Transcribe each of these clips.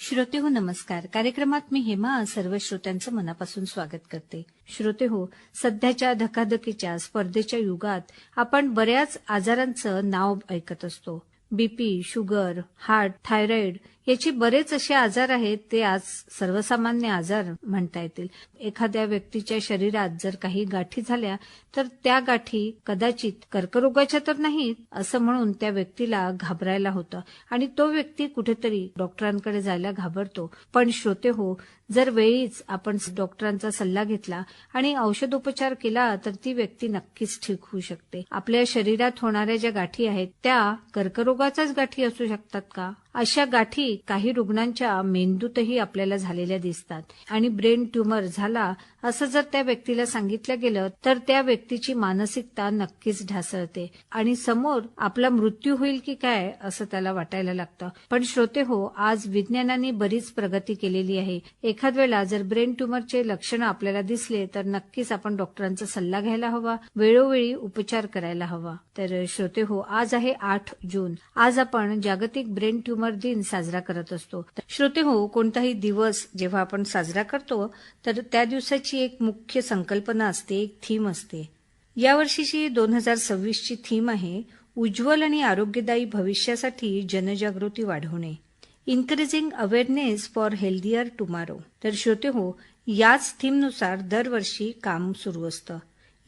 श्रोतेहो नमस्कार. कार्यक्रमात मी हेमा सर्व श्रोत्यांचं मनापासून स्वागत करते. श्रोतेहो, सध्याच्या धकाधकीच्या स्पर्धेच्या युगात आपण बऱ्याच आजारांचं नाव ऐकत असतो. बीपी, शुगर, हार्ट, थायरॉइड याचे बरेच असे आजार आहेत ते आज सर्वसामान्य आजार म्हणता येतील. एखाद्या व्यक्तीच्या शरीरात जर काही गाठी झाल्या तर त्या गाठी कदाचित कर्करोगाच्या तर नाहीत असं म्हणून त्या व्यक्तीला घाबरायला होतं आणि तो व्यक्ती कुठेतरी डॉक्टरांकडे जायला घाबरतो. पण श्रोते हो, जर वेळीच आपण डॉक्टरांचा सल्ला घेतला आणि औषधोपचार केला तर ती व्यक्ती नक्कीच ठीक होऊ शकते. आपल्या शरीरात होणाऱ्या ज्या गाठी आहेत त्या कर्करोगाच्याच गाठी असू शकतात का? अशा गाठी काही रुग्णांच्या मेंदूतही आपल्याला झालेल्या दिसतात आणि ब्रेन ट्यूमर झाला असं जर त्या व्यक्तीला सांगितलं गेलं तर त्या व्यक्तीची मानसिकता नक्कीच ढासळते आणि समोर आपला मृत्यू होईल की काय असं त्याला वाटायला लागतं. पण श्रोते हो, आज विज्ञानाने बरीच प्रगती केलेली आहे. एखाद वेळेला जर ब्रेन ट्यूमरचे लक्षण आपल्याला दिसले तर नक्कीच आपण डॉक्टरांचा सल्ला घ्यायला हवा, वेळोवेळी उपचार करायला हवा. तर श्रोते हो, आज आहे 8 जून. आज आपण जागतिक ब्रेन ट्यूमर दिन साजरा करत असतो. श्रोते हो, कोणताही दिवस जेव्हा आपण साजरा करतो तर त्या दिवसाची एक मुख्य संकल्पना असते, एक थीम असते. यावर्षीची 2026ची थीम आहे उज्ज्वल आणि आरोग्यदायी भविष्यासाठी जनजागृती वाढवणे, increasing awareness for healthier tomorrow. तर श्रोते हो, याच थीमनुसार दरवर्षी काम सुरू असतं.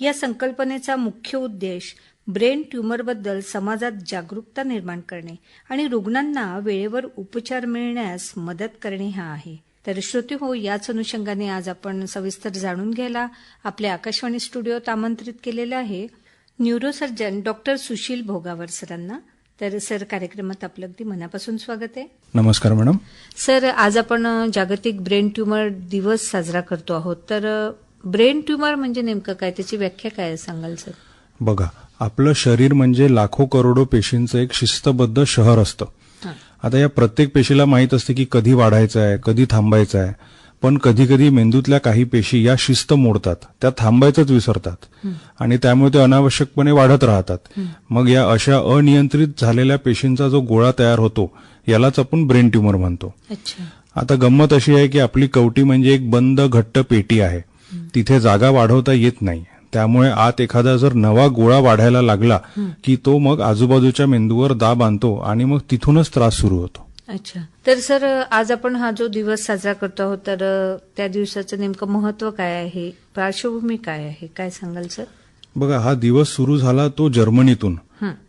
या संकल्पनेचा मुख्य उद्देश ब्रेन ट्यूमरबद्दल समाजात जागरूकता निर्माण करणे आणि रुग्णांना वेळेवर उपचार मिळण्यास मदत करणे हा आहे. तर श्रोते हो, याच अनुषंगाने आज आपण सविस्तर जाणून घ्यायला आपल्या आकाशवाणी स्टुडिओत आमंत्रित केलेलं आहे न्यूरोसर्जन डॉक्टर सुशील भोगावर सरांना. तर सर, कार्यक्रमात आपलं अगदी मनापासून स्वागत आहे. नमस्कार मॅडम. सर, आज आपण जागतिक ब्रेन ट्यूमर दिवस साजरा करतो आहोत. तर ब्रेन ट्यूमर म्हणजे नेमकं काय, त्याची व्याख्या काय सांगाल सर? बघा, आपलं शरीर म्हणजे लाखो करोडो पेशींचं एक शिस्तबद्ध शहर असतं. आता या प्रत्येक पेशीला माहित असते की कधी वाढायचं आहे, कधी थांबायचं आहे. पण कधी कधी मेंदूतल्या काही पेशी या शिस्त मोडतात, त्या थांबायचंच विसरतात आणि त्यामुळे ते अनावश्यकपणे वाढत राहतात. मग या अशा अनियंत्रित झालेल्या पेशींचा जो गोळा तयार होतो यालाच आपण ब्रेन ट्यूमर म्हणतो. आता गंमत अशी आहे की आपली कवटी म्हणजे एक बंद घट्ट पेटी आहे. तिथे जागा वाढवता येत नाही. त्यामुळे आत एखादा जर नवा गोळा वाढायला लागला की तो मग आजूबाजूच्या मेंदूवर दाब आणतो आणि मग तिथूनच त्रास सुरू होतो. अच्छा. तर सर, आज आपण हा जो दिवस साजरा करतो आहोत तर त्या दिवसाचं नेमकं महत्व काय आहे, पार्श्वभूमी काय आहे, काय सांगाल सर? बघा, हा दिवस सुरू झाला तो जर्मनीतून.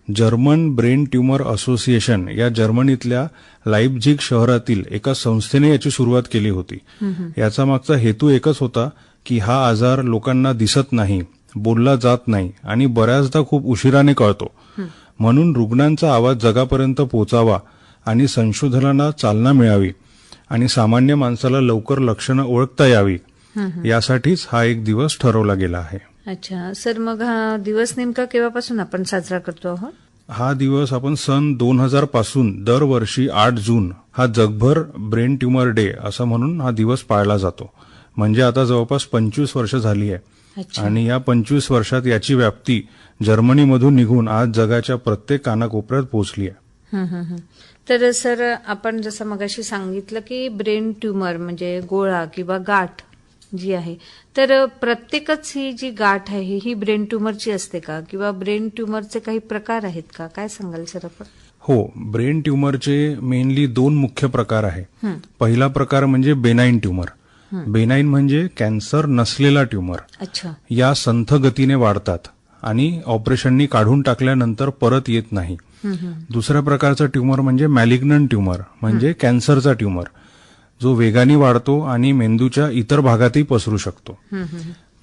जर्मन ब्रेन ट्यूमर असोसिएशन या जर्मनीतल्या लाइप्झिग शहरातील एका संस्थेने याची सुरुवात केली होती. याचा मागचा हेतू एकच होता की हा आजार लोकांना दिसत नाही, बोलला जात नाही आणि बऱ्याचदा खूप उशिराने कळतो. म्हणून रुग्णांचा आवाज जगापर्यंत पोहोचावा आणि संशोधनाला चालना मिळावी आणि सामान्य माणसाला लवकर लक्षणं ओळखता यावी, यासाठीच हा एक दिवस ठरवला गेला आहे. अच्छा सर, मग हा दिवस नेमका केव्हापासून आपण साजरा करतो आहोत? हा दिवस आपण सन 2000 पासून दरवर्षी 8 जून हा जगभर ब्रेन ट्यूमर डे असं म्हणून हा दिवस पाळला जातो. म्हणजे आता जवळपास 25 वर्ष झाली आहे आणि या 25 वर्षात याची व्याप्ती जर्मनीमधून निघून आज जगाच्या प्रत्येक कानाकोपऱ्यात पोहोचली आहे. तर सर, आपण जसं मगाशी सांगितलं की ब्रेन ट्यूमर म्हणजे गोळा किंवा गाठ जी आहे, तर प्रत्येकच ही जी गाठ आहे ही ब्रेन ट्यूमरची असते का, किंवा ब्रेन ट्यूमरचे काही प्रकार आहेत का, काय सांगाल सर आपण? हो, ब्रेन ट्यूमरचे मेनली 2 मुख्य प्रकार आहे. पहिला प्रकार म्हणजे बेनाईन ट्यूमर. बेनाईन म्हणजे कॅन्सर नसलेला ट्यूमर. अच्छा. या संथ गतीने वाढतात आणि ऑपरेशननी काढून टाकल्यानंतर परत येत नाही. दुसऱ्या प्रकारचा ट्यूमर म्हणजे मॅलिग्नंट ट्यूमर म्हणजे कॅन्सरचा ट्यूमर, जो वेगाने वाढतो आणि मेंदूच्या इतर भागातही पसरू शकतो.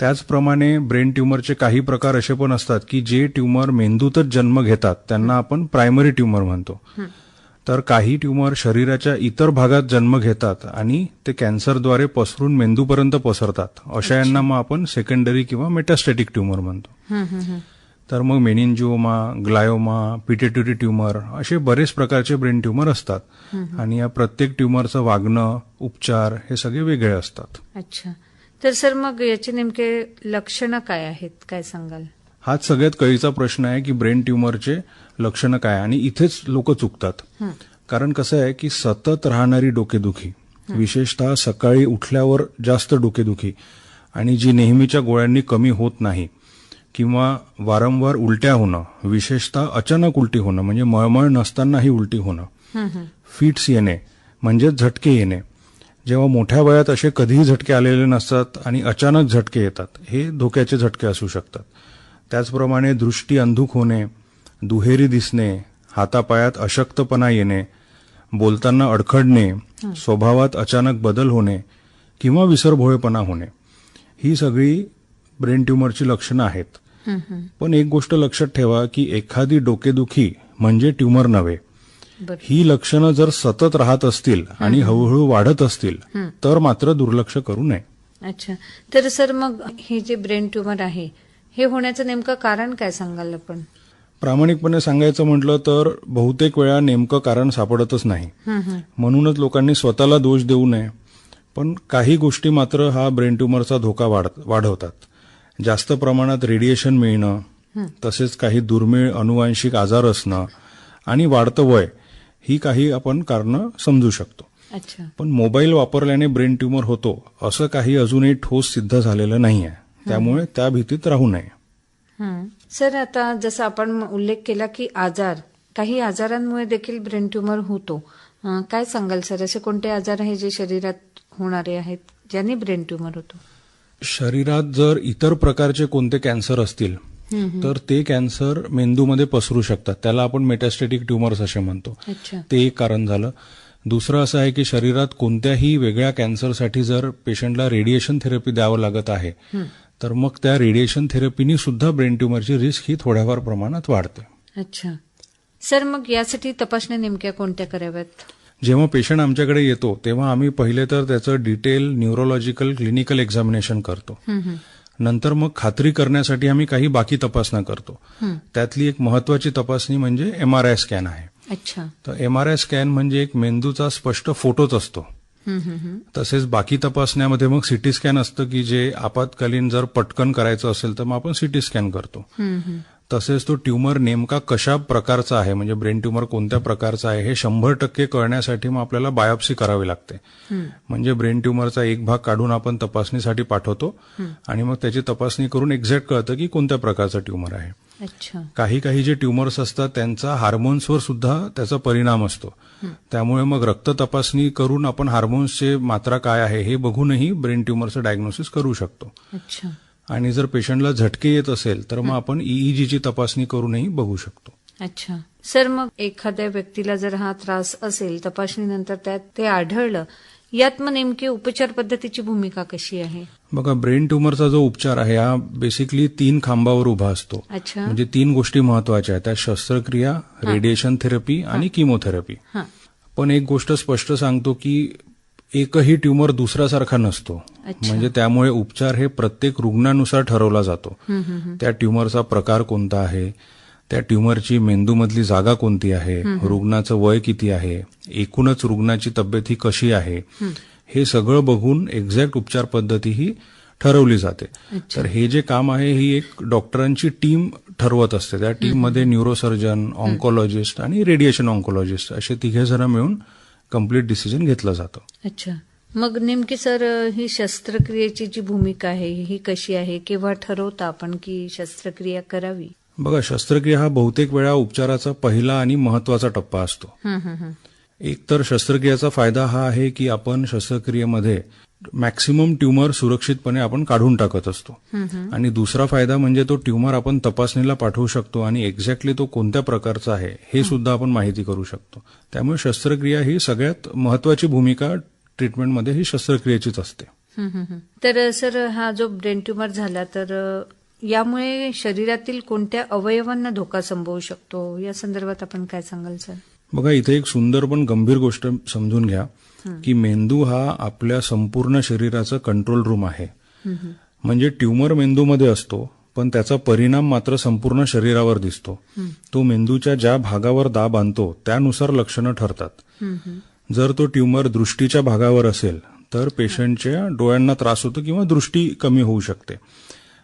त्याचप्रमाणे ब्रेन ट्यूमरचे काही प्रकार असे पण असतात की जे ट्यूमर मेंदूतच जन्म घेतात त्यांना आपण प्रायमरी ट्यूमर म्हणतो. तर काही ट्यूमर शरीराच्या इतर भागात जन्म घेतात आणि ते कॅन्सरद्वारे पसरून मेंदूपर्यंत पसरतात. अशा यांना मग आपण सेकंडरी किंवा मेटास्टॅटिक ट्यूमर म्हणतो. तर मग मेनिंजिओमा, ग्लायोमा, पिट्युटरी ट्यूमर असे बरेच प्रकारचे ब्रेन ट्यूमर असतात आणि या प्रत्येक ट्यूमरचं वागणं, उपचार हे सगळे वेगळे असतात. अच्छा. तर सर, मग याचे नेमके लक्षणं काय आहेत, काय सांगाल? हाच सगळ्यात कळीचा प्रश्न आहे की ब्रेन ट्यूमरचे लक्षणं काय, आणि इथेच लोक चुकतात. कारण कसं आहे की सतत राहणारी डोकेदुखी, विशेषतः सकाळी उठल्यावर जास्त डोकेदुखी आणि जी नेहमीच्या गोळ्यांनी कमी होत नाही, किंवा वारंवार उलट्या होणं, विशेषतः अचानक उलटी होणं म्हणजे मळमळ नसतानाही उलटी होणं, फिट्स येणे म्हणजेच झटके येणे, जेव्हा मोठ्या वयात असे कधीही झटके आलेले नसतात आणि अचानक झटके येतात, हे धोक्याचे झटके असू शकतात. त्याचप्रमाणे दृष्टी अंधुक होणे, दुहेरी दिसणे, हातापायात अशक्तपणा येणे, बोलताना अडखडणे, स्वभावात अचानक बदल होणे किंवा विसरभोळेपणा होणे, ही सगळी ब्रेन ट्यूमरची लक्षणं आहेत. पण एक गोष्ट लक्षात ठेवा की एखादी डोकेदुखी म्हणजे ट्यूमर नव्हे. ही लक्षणं जर सतत राहत असतील आणि हळूहळू वाढत असतील तर मात्र दुर्लक्ष करू नये. अच्छा. तर सर मग हे जे ब्रेन ट्यूमर आहे हे होण्याचं नेमकं कारण काय सांगाल आपण? प्रामाणिकपणे सांगायचं म्हटलं तर बहुतेक वेळा नेमकं कारण सापडतच नाही. म्हणूनच लोकांनी स्वतःला दोष देऊ नये. पण काही गोष्टी मात्र हा ब्रेन ट्यूमरचा धोका वाढवतात. जास्त प्रमाणात रेडिएशन मिळणं, तसेच काही दुर्मिळ अनुवांशिक आजार असणं आणि वाढतं वय, ही काही आपण कारणं समजू शकतो. अच्छा. पण मोबाईल वापरल्याने ब्रेन ट्यूमर होतो असं काही अजूनही ठोस सिद्ध झालेलं नाहीये. त्यामुळे त्या भीतीत राहू नये. सर आता जसं आपण उल्लेख केला की काही आजारांमुळे देखील ब्रेन ट्यूमर होतो. काय सांगाल सर, असे कोणते आजार आहे जे शरीरात होणारे आहेत ज्याने ब्रेन ट्यूमर होतो? शरीरात जर इतर प्रकारचे कोणते कॅन्सर असतील तर ते कॅन्सर मेंदूमध्ये पसरू शकतात. त्याला आपण मेटास्टॅटिक ट्यूमर्स असे म्हणतो. अच्छा. ते एक कारण झालं. दुसरं असं आहे की शरीरात कोणत्याही वेगळ्या कॅन्सरसाठी जर पेशंटला रेडिएशन थेरपी द्यावं लागत आहे तर मग त्या रेडिएशन थेरपीनी सुद्धा ब्रेन ट्यूमरची रिस्क ही थोड्याफार प्रमाणात वाढते. अच्छा. सर मग यासाठी तपासण्या नेमक्या कोणत्या कराव्यात? जेव्हा पेशंट आमच्याकडे येतो तेव्हा आम्ही पहिले तर त्याचं डिटेल न्यूरोलॉजिकल क्लिनिकल एक्झामिनेशन करतो. नंतर मग खात्री करण्यासाठी आम्ही काही बाकी तपासण्या करतो. त्यातली एक महत्वाची तपासणी म्हणजे MRI स्कॅन आहे. अच्छा. तर MRI स्कॅन म्हणजे एक मेंदूचा स्पष्ट फोटोच असतो. तसेच बाकी तपासण्यामध्ये मग सिटी स्कॅन असतं की जे आपत्कालीन जर पटकन करायचं असेल तर मग आपण सिटी स्कॅन करतो. तसेच तो ट्यूमर नेमका कशा प्रकारचा आहे म्हणजे ब्रेन ट्यूमर कोणत्या प्रकारचा आहे हे 100% कळण्यासाठी मग आपल्याला बायोप्सी करावी लागते. म्हणजे ब्रेन ट्यूमरचा एक भाग काढून आपण तपासणीसाठी पाठवतो आणि मग त्याची तपासणी करून एक्झॅक्ट कळतं की कोणत्या प्रकारचा ट्यूमर आहे. अच्छा. काही जे ट्यूमर्स असतात त्यांचा हार्मोन्सवर सुद्धा त्याचा परिणाम असतो. त्यामुळे मग रक्त तपासणी करून आपण हार्मोन्सचे मात्रा काय आहे हे बघूनही ब्रेन ट्यूमरचं डायग्नोसिस करू शकतो. अच्छा. आणि जर पेशंटला झटके येत असेल तर मग आपण EEGची तपासणी करूनही बघू शकतो. अच्छा. सर मग एखाद्या व्यक्तीला जर हा त्रास असेल तपासणीनंतर त्यात ते आढळलं, यात मग नेमकी उपचार पद्धतीची भूमिका कशी आहे? बघा, ब्रेन ट्यूमरचा जो उपचार आहे हा बेसिकली 3 खांबावर उभा असतो. अच्छा. म्हणजे 3 गोष्टी महत्वाच्या आहेत. त्यात शस्त्रक्रिया, रेडिएशन थेरपी आणि किमोथेरपी. पण एक गोष्ट स्पष्ट सांगतो की एकही ट्यूमर दुसऱ्यासारखा नसतो. म्हणजे त्यामुळे उपचार हे प्रत्येक रुग्णानुसार ठरवला जातो. त्या ट्यूमरचा प्रकार कोणता आहे, त्या ट्यूमरची मेंदूमधली जागा कोणती आहे, रुग्णाचं वय किती आहे, एकूणच रुग्णाची तब्येत ही कशी आहे, हे सगळं बघून एक्झॅक्ट उपचार पद्धती ही ठरवली जाते. तर हे जे काम आहे ही एक डॉक्टरांची टीम ठरवत असते. त्या टीममध्ये न्यूरोसर्जन, ऑन्कोलॉजिस्ट आणि रेडिएशन ऑन्कोलॉजिस्ट असे 3 जण मिळून कम्प्लीट डिसिजन घेतलं जातं. अच्छा. मग नेमकी सर ही शस्त्रक्रियेची जी भूमिका आहे ही कशी आहे? केव्हा ठरवता आपण की शस्त्रक्रिया करावी? बघा, शस्त्रक्रिया हा बहुतेक वेळा उपचाराचा पहिला आणि महत्वाचा टप्पा असतो. एकतर शस्त्रक्रियेचा फायदा हा आहे की आपण शस्त्रक्रियेमध्ये मॅक्सिमम ट्यूमर सुरक्षितपणे आपण काढून टाकत असतो. आणि दुसरा फायदा म्हणजे तो ट्यूमर आपण तपासणीला पाठवू शकतो आणि एक्झॅक्टली तो कोणत्या प्रकारचा आहे हे सुद्धा आपण माहिती करू शकतो. त्यामुळे शस्त्रक्रिया ही सगळ्यात महत्वाची भूमिका ट्रीटमेंटमध्ये ही शस्त्रक्रियेचीच असते. तर सर हा जो ब्रेन ट्यूमर झाला तर यामुळे शरीरातील कोणत्या अवयवांना धोका संभवू शकतो, या संदर्भात आपण काय सांगाल सर? बघा, इथे एक सुंदर पण गंभीर गोष्ट समजून घ्या की मेंदू हा आपल्या संपूर्ण शरीराचा कंट्रोल रूम आहे. म्हणजे ट्यूमर मेंदूमध्ये असतो पण त्याचा परिणाम मात्र संपूर्ण शरीरावर दिसतो. तो मेंदूच्या ज्या भागावर दाब आणतो त्यानुसार लक्षणं ठरतात. जर तो ट्यूमर दृष्टीच्या भागावर असेल तर पेशंटच्या डोळ्यांना त्रास होतो किंवा दृष्टी कमी होऊ शकते.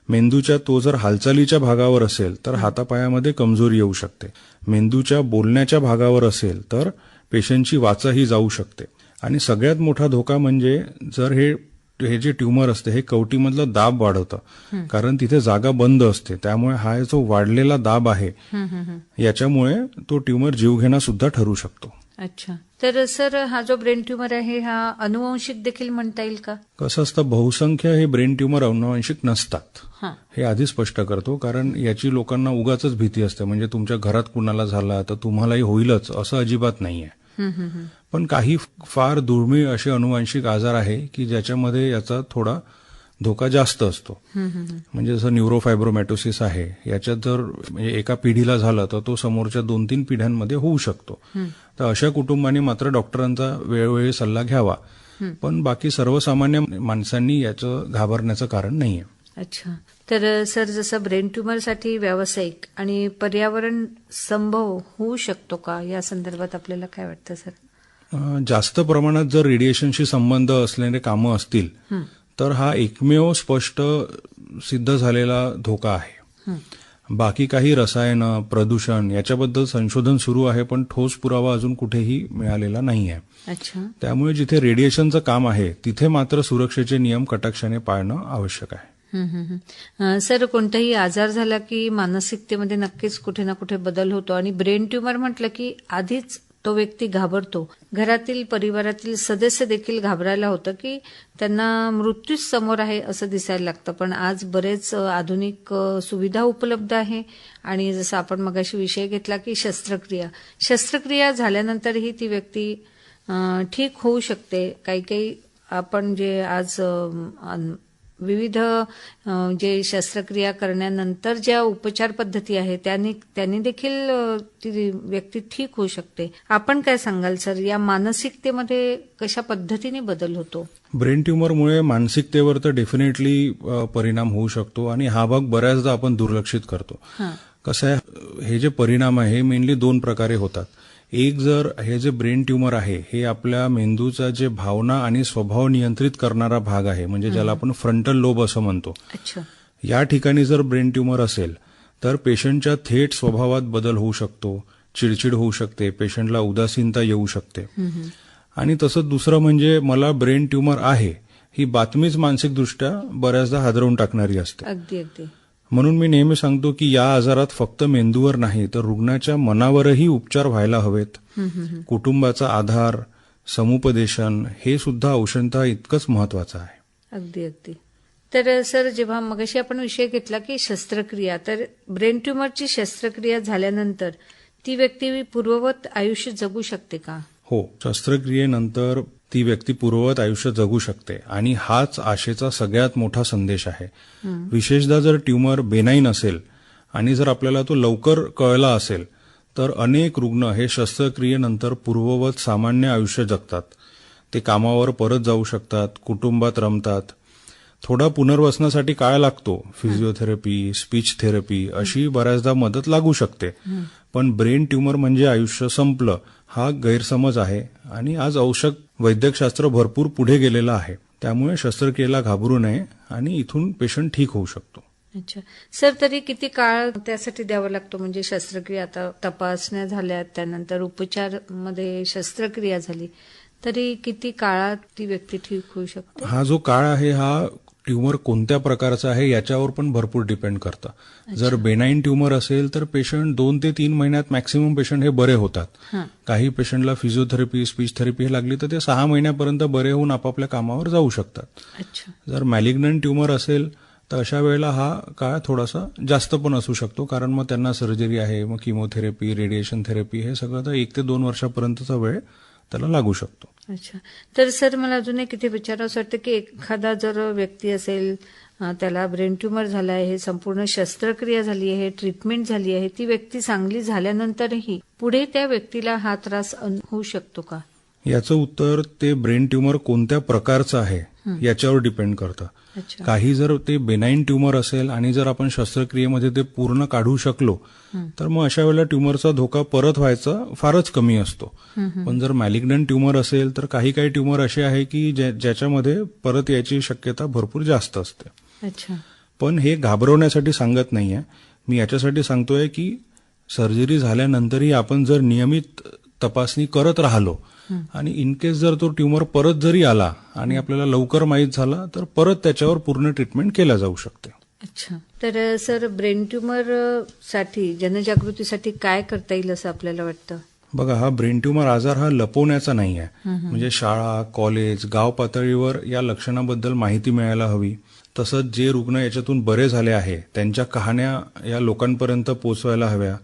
मेंदूच्या तो जर हालचालीच्या भागावर असेल तर हातापायामध्ये कमजोरी येऊ शकते. मेंदूच्या बोलण्याच्या भागावर असेल तर पेशंटची वाचाही जाऊ शकते. आणि सगळ्यात मोठा धोका म्हणजे जर हे जे ट्युमर असते हे कवटीमधलं दाब वाढवतं, कारण तिथे जागा बंद असते. त्यामुळे हा जो वाढलेला दाब आहे याच्यामुळे तो ट्युमर जीवघेणा सुद्धा ठरू शकतो. अच्छा. तर सर, हा जो ब्रेन ट्युमर आहे हा अनुवंशिक देखील म्हणता येईल का? कसं असतं, बहुसंख्य हे ब्रेन ट्युमर अनुवंशिक नसतात. हा. हे आधी स्पष्ट करतो, कारण याची लोकांना उगाचच भीती असते. म्हणजे तुमच्या घरात कुणाला झाला तर तुम्हालाही होईलच असं अजिबात नाहीये. पण काही फार दुर्मिळ असे अनुवांशिक आजार आहे की ज्याच्यामध्ये याचा थोडा धोका जास्त असतो. म्हणजे जसं न्यूरोफायब्रोमॅटोसिस आहे, याच्यात जर म्हणजे एका पिढीला झालं तर तो समोरच्या 2-3 पिढ्यांमध्ये होऊ शकतो. तर अशा कुटुंबांनी मात्र डॉक्टरांचा वेळोवेळी सल्ला घ्यावा. पण बाकी सर्वसामान्य माणसांनी याचं घाबरण्याचं कारण नाहीये. अच्छा. तर सर, जसं ब्रेन ट्युमरसाठी व्यावसायिक आणि पर्यावरण संभव होऊ शकतो का, या संदर्भात आपल्याला काय वाटतं सर? जास्त प्रमाणात जर रेडिएशनशी संबंध असलेले कामं असतील तर हा एकमेव स्पष्ट सिद्ध झालेला धोका आहे. बाकी काही रसायनं, प्रदूषण याच्याबद्दल संशोधन सुरू आहे, पण ठोस पुरावा अजून कुठेही मिळालेला नाही आहे. अच्छा. त्यामुळे जिथे रेडिएशनचं काम आहे तिथे मात्र सुरक्षेचे नियम कटाक्षाने पाळणं आवश्यक आहे. सर, कोणताही आजार झाला की मानसिकतेमध्ये नक्कीच कुठे ना कुठे बदल होतो, आणि ब्रेन ट्युमर म्हटलं की आधीच तो व्यक्ती घाबरतो. घरातील, परिवारातील सदस्य देखील घाबरायला होतं की त्यांना मृत्यूच समोर आहे असं दिसायला लागतं. पण आज बरेच आधुनिक सुविधा उपलब्ध आहे, आणि जसं आपण मगाशी विषय घेतला की शस्त्रक्रिया झाल्यानंतरही ती व्यक्ती ठीक होऊ शकते. काही आपण जे आज विविध जे शस्त्रक्रिया करण्यानंतर ज्या उपचार पद्धती आहेत त्यांनी देखील ती व्यक्ती ठीक होऊ शकते. आपण काय सांगाल सर, या मानसिकतेमध्ये कशा पद्धतीने बदल होतो? ब्रेन ट्युमरमुळे मानसिकतेवर तर डेफिनेटली परिणाम होऊ शकतो, आणि हा भाग बऱ्याचदा आपण दुर्लक्षित करतो. कसं आहे, हे जे परिणाम आहे मेनली 2 प्रकारे होतात. एक, जर हे जे ब्रेन ट्युमर आहे हे आपल्या मेंदूचा जे भावना आणि स्वभाव नियंत्रित करणारा भाग आहे, म्हणजे ज्याला आपण फ्रंटल लोब असं म्हणतो, या ठिकाणी जर ब्रेन ट्युमर असेल तर पेशंटच्या थेट स्वभावात बदल होऊ शकतो, चिडचिड होऊ शकते, पेशंटला उदासीनता येऊ शकते. आणि तसंच दुसरं म्हणजे मला ब्रेन ट्युमर आहे ही बातमीच मानसिकदृष्ट्या बऱ्याचदा हादरवून टाकणारी असते. अगदी. म्हणून मी नेहमी सांगतो की या आजारात फक्त मेंदूवर नाही तर रुग्णाच्या मनावरही उपचार व्हायला हवेत. कुटुंबाचा आधार, समुपदेशन हे सुद्धा औषधता इतकंच महत्वाचं आहे. अगदी. तर सर, जेव्हा मगाशी आपण विषय घेतला की शस्त्रक्रिया, तर ब्रेन ट्युमरची शस्त्रक्रिया झाल्यानंतर ती व्यक्ती पूर्ववत आयुष्य जगू शकते का? हो, शस्त्रक्रियेनंतर ती व्यक्ती पूर्ववत आयुष्य जगू शकते, आणि हाच आशेचा सगळ्यात मोठा संदेश आहे. विशेषतः जर ट्युमर बेनाईन असेल आणि जर आपल्याला तो लवकर कळला असेल तर अनेक रुग्ण हे शस्त्रक्रियेनंतर पूर्ववत सामान्य आयुष्य जगतात. ते कामावर परत जाऊ शकतात, कुटुंबात रमतात. थोडा पुनर्वसनासाठी काळ लागतो, फिजिओथेरपी, स्पीच थेरपी अशी बऱ्याचदा मदत लागू शकते. पण ब्रेन ट्युमर म्हणजे आयुष्य संपलं हा गैरसमज आहे, आणि आज औषध वैद्यकशास्त्र भरपूर पुढे गेलेलं आहे. त्यामुळे शस्त्रक्रियेला घाबरू नये आणि इथून पेशंट ठीक होऊ शकतो. अच्छा. सर, तरी किती काळ त्यासाठी द्यावा लागतो? म्हणजे शस्त्रक्रिया आता तपासण्या झाल्या, त्यानंतर उपचार मध्ये शस्त्रक्रिया झाली, तरी किती काळात ती व्यक्ती ठीक होऊ शकते? हा जो काळ आहे हा ट्युमर कोणत्या प्रकारचा आहे याच्यावर पण भरपूर डिपेंड करतं. जर बेनाईन ट्युमर असेल तर पेशंट 2 ते 3 महिन्यात मॅक्सिमम पेशंट हे बरे होतात. काही पेशंटला फिजिओथेरपी, स्पीच थेरपी हे लागली तर ते 6 महिन्यापर्यंत बरे होऊन आपापल्या कामावर जाऊ शकतात. जर मॅलिग्नंट ट्युमर असेल तर अशा वेळेला हा काळ थोडासा जास्त पण असू शकतो, कारण मग त्यांना सर्जरी आहे, मग किमोथेरपी, रेडिएशन थेरपी हे सगळं तर 1 ते 2 वर्षापर्यंतचा वेळ त्याला लागू शकतो. अच्छा. तर सर, मला अजून एक इथे विचारावंसं वाटतं की एखादा जर व्यक्ती असेल, त्याला ब्रेन ट्युमर झाला आहे, संपूर्ण शस्त्रक्रिया झाली आहे, ट्रीटमेंट झाली आहे, ती व्यक्ती चांगली झाल्यानंतरही पुढे त्या व्यक्तीला हा त्रास होऊ शकतो का? याचं उत्तर ते ब्रेन ट्युमर कोणत्या प्रकारचं आहे याच्यावर डिपेंड करतं. काही जर ते बेनाईन ट्युमर असेल आणि जर आपण शस्त्रक्रियेमध्ये ते पूर्ण काढू शकलो तर मग अशा वेळेला ट्युमरचा धोका परत व्हायचा फारच कमी असतो. पण जर मॅलिग्नंट ट्युमर असेल तर काही ट्युमर असे आहे की ज्याच्यामध्ये परत यायची शक्यता भरपूर जास्त असते. पण हे घाबरवण्यासाठी सांगत नाहीये मी, याच्यासाठी सांगतोय की सर्जरी झाल्यानंतरही आपण जर नियमित तपासणी करत राहिलो आणि इन केस जर तो ट्युमर परत जरी आला आणि आपल्याला लवकर माहीत झाला तर परत त्याच्यावर पूर्ण ट्रीटमेंट केल्या जाऊ शकते. अच्छा. तर सर, ब्रेन ट्युमर साठी जनजागृतीसाठी काय करता येईल असं आपल्याला वाटतं? बघा, हा ब्रेन ट्युमर आजार हा लपवण्याचा नाही आहे. म्हणजे शाळा, कॉलेज, गाव पातळीवर या लक्षणाबद्दल माहिती मिळायला हवी. तसंच जे रुग्ण याच्यातून बरे झाले आहे त्यांच्या कहाण्या या लोकांपर्यंत पोहोचवायला हव्या.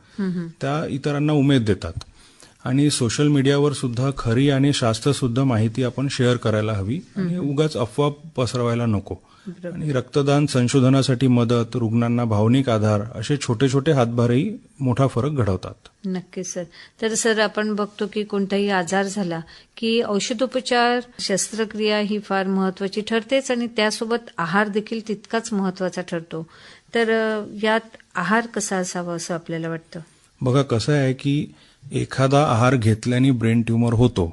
त्या इतरांना उमेद देतात. आणि सोशल मीडियावर सुद्धा खरी आणि शास्त्रशुद्ध माहिती आपण शेअर करायला हवी आणि उगाच अफवा पसरवायला नको. आणि रक्तदान, संशोधनासाठी मदत, रुग्णांना भावनिक आधार असे छोटे छोटे हातभारही मोठा फरक घडवतात. नक्कीच सर. तर सर, आपण बघतो की कोणताही आजार झाला की औषधोपचार, शस्त्रक्रिया ही फार महत्वाची ठरतेच आणि त्यासोबत आहार देखील तितकाच महत्वाचा ठरतो. तर यात आहार कसा असावा असं आपल्याला वाटतं? बघा, कसं आहे की एखादा आहार घेतल्याने ब्रेन ट्युमर होतो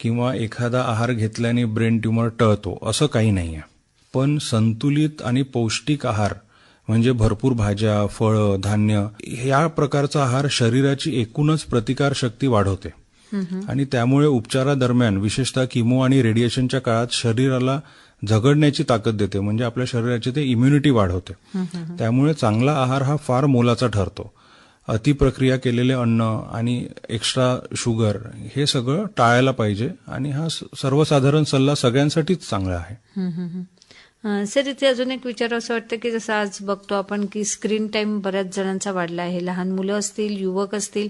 किंवा एखादा आहार घेतल्याने ब्रेन ट्युमर टळतो असं काही नाही आहे. पण संतुलित आणि पौष्टिक आहार म्हणजे भरपूर भाज्या, फळं, धान्य या प्रकारचा आहार शरीराची एकूणच प्रतिकारशक्ती वाढवते. आणि त्यामुळे उपचारादरम्यान, विशेषतः किमो आणि रेडिएशनच्या काळात शरीराला झगडण्याची ताकद देते. म्हणजे आपल्या शरीराची ते इम्युनिटी वाढवते. त्यामुळे चांगला आहार हा फार मोलाचा ठरतो. अतिप्रक्रिया केलेले अन्न आणि एक्स्ट्रा शुगर हे सगळं टाळायला पाहिजे आणि हा सर्वसाधारण सल्ला सगळ्यांसाठीच चांगला आहे. सर, इथे अजून एक विचार असं वाटतं की जसं आज बघतो आपण की स्क्रीन टाइम बऱ्याच जणांचा वाढला आहे. लहान मुलं असतील, युवक असतील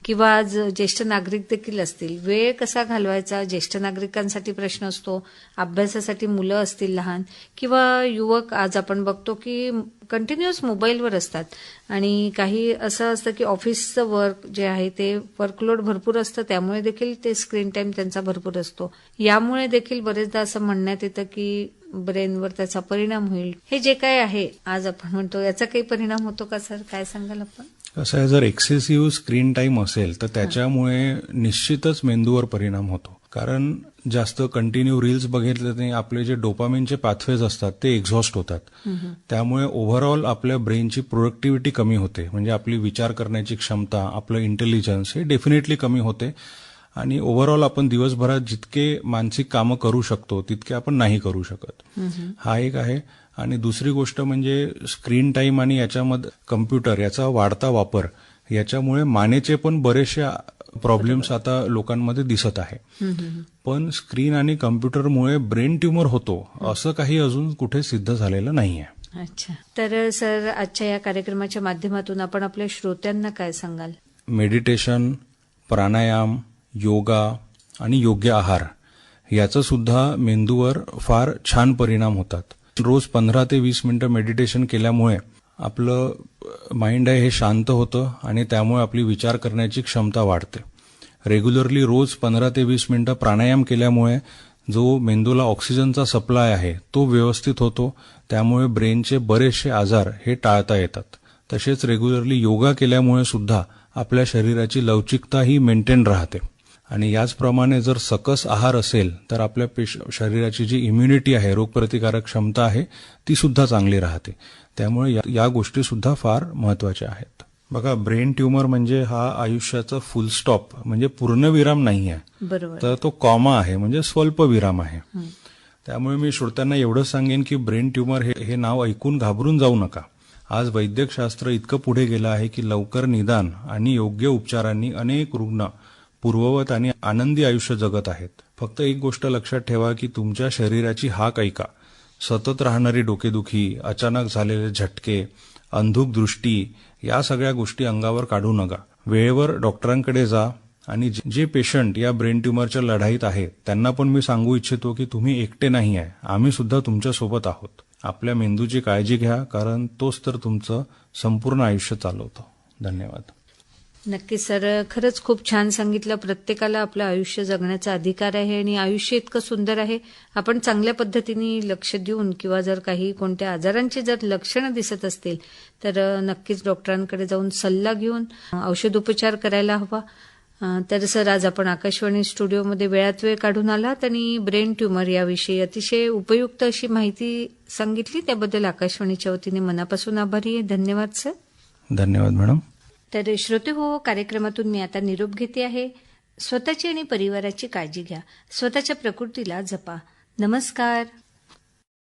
किंवा आज ज्येष्ठ नागरिक देखील असतील. वेळ कसा घालवायचा? ज्येष्ठ नागरिकांसाठी प्रश्न असतो, अभ्यासासाठी मुलं असतील लहान किंवा युवक. आज आपण बघतो की कंटिन्युअस मोबाईलवर असतात आणि काही असं असतं की ऑफिसचं वर्क जे आहे ते वर्कलोड भरपूर असतं, त्यामुळे देखील ते स्क्रीन टाइम त्यांचा भरपूर असतो. यामुळे देखील बरेचदा असं म्हणण्यात येतं की ब्रेनवर त्याचा परिणाम होईल. हे जे काय आहे आज आपण म्हणतो, याचा काही परिणाम होतो का सर? काय सांगाल आपण? कसं आहे, जर एक्सेसिव्ह स्क्रीन टाइम असेल तर त्याच्यामुळे निश्चितच मेंदूवर परिणाम होतो. कारण जास्त कंटिन्यू रील्स बघितल्याने आपले जे डोपामिनचे पाथवेज असतात ते एक्झॉस्ट होतात. त्यामुळे ओव्हरऑल आपल्या ब्रेनची प्रोडक्टिव्हिटी कमी होते. म्हणजे आपली विचार करण्याची क्षमता, आपलं इंटेलिजन्स हे डेफिनेटली कमी होते. आणि ओव्हरऑल आपण दिवसभरात जितके मानसिक कामं करू शकतो तितके आपण नाही करू शकत. हा एक आहे. आणि दुसरी गोष्ट म्हणजे स्क्रीन टाइम आणि याच्यामध्ये कम्प्युटर याचा वाढता वापर याच्यामुळे मानेचे पण बरेचसे प्रॉब्लेम्स आता लोकांमध्ये दिसत आहे. पण स्क्रीन आणि कम्प्युटरमुळे ब्रेन ट्युमर होतो असं काही अजून कुठे सिद्ध झालेलं नाहीये. अच्छा. तर सर, आजच्या या कार्यक्रमाच्या माध्यमातून आपण आपल्या श्रोत्यांना काय सांगाल? मेडिटेशन, प्राणायाम, योगा आणि योग्य आहार याचा सुद्धा मेंदूवर फार छान परिणाम होतात. रोज 15 ते 20 मिनिटं मेडिटेशन केल्यामुळे आपलं माइंड आहे हे शांत होतं आणि त्यामुळे आपली विचार करण्याची क्षमता वाढते. रेग्युलरली रोज 15 ते 20 मिनिटं प्राणायाम केल्यामुळे जो मेंदूला ऑक्सिजनचा सप्लाय आहे तो व्यवस्थित होतो. त्यामुळे ब्रेनचे बरेचसे आजार हे टाळता येतात. तसेच रेग्युलरली योगा केल्यामुळे सुद्धा आपल्या शरीराची लवचिकता ही मेंटेन राहते. आणि याचप्रमाणे जर सकस आहार असेल तर आपल्या शरीराची जी इम्युनिटी आहे, रोगप्रतिकारक क्षमता आहे, ती सुद्धा चांगली राहते. त्यामुळे या गोष्टी सुद्धा फार महत्वाच्या आहेत. बघा, ब्रेन ट्युमर म्हणजे हा आयुष्याचा फुल स्टॉप म्हणजे पूर्णविराम नाही आहे. बरोबर. तर तो कॉमा आहे म्हणजे स्वल्प विराम आहे. त्यामुळे मी श्रोत्यांना एवढंच सांगेन की ब्रेन ट्युमर हे नाव ऐकून घाबरून जाऊ नका. आज वैद्यकशास्त्र इतकं पुढे गेलं आहे की लवकर निदान आणि योग्य उपचारांनी अनेक रुग्ण पूर्ववत आणि आनंदी आयुष्य जगत आहेत. फक्त एक गोष्ट लक्षात ठेवा की तुमच्या शरीराची हाक ऐका. सतत राहणारी डोकेदुखी, अचानक झालेले झटके, अंधुक दृष्टी या सगळ्या गोष्टी अंगावर काढू नका. वेळेवर डॉक्टरांकडे जा. आणि जे पेशंट या ब्रेन ट्युमरच्या लढाईत आहेत त्यांना पण मी सांगू इच्छितो की तुम्ही एकटे नाही आहे. आम्ही सुद्धा तुमच्या सोबत आहोत. आपल्या मेंदूची काळजी घ्या, कारण तोच तर तुमचं संपूर्ण आयुष्य चालवतो. धन्यवाद. नक्की सर, खरंच खूप छान सांगितलं. प्रत्येकाला आपलं आयुष्य जगण्याचा अधिकार आहे आणि आयुष्य इतकं सुंदर आहे. आपण चांगल्या पद्धतीने लक्ष देऊन किंवा जर काही कोणत्या आजारांची जर लक्षणं दिसत असतील तर नक्कीच डॉक्टरांकडे जाऊन सल्ला घेऊन औषधोपचार करायला हवा. तर सर, आज आपण आकाशवाणी स्टुडिओमध्ये वेळात वेळ काढून आलात आणि ब्रेन ट्युमर याविषयी अतिशय उपयुक्त अशी माहिती सांगितली. त्याबद्दल आकाशवाणीच्या वतीने मनापासून आभारी आहे. धन्यवाद सर. धन्यवाद मॅडम. तर श्रोते हो, कार्यक्रमातून मी आता निरोप घेते आहे. स्वतःची आणि परिवाराची काळजी घ्या. स्वतःच्या प्रकृतीला जपा. नमस्कार.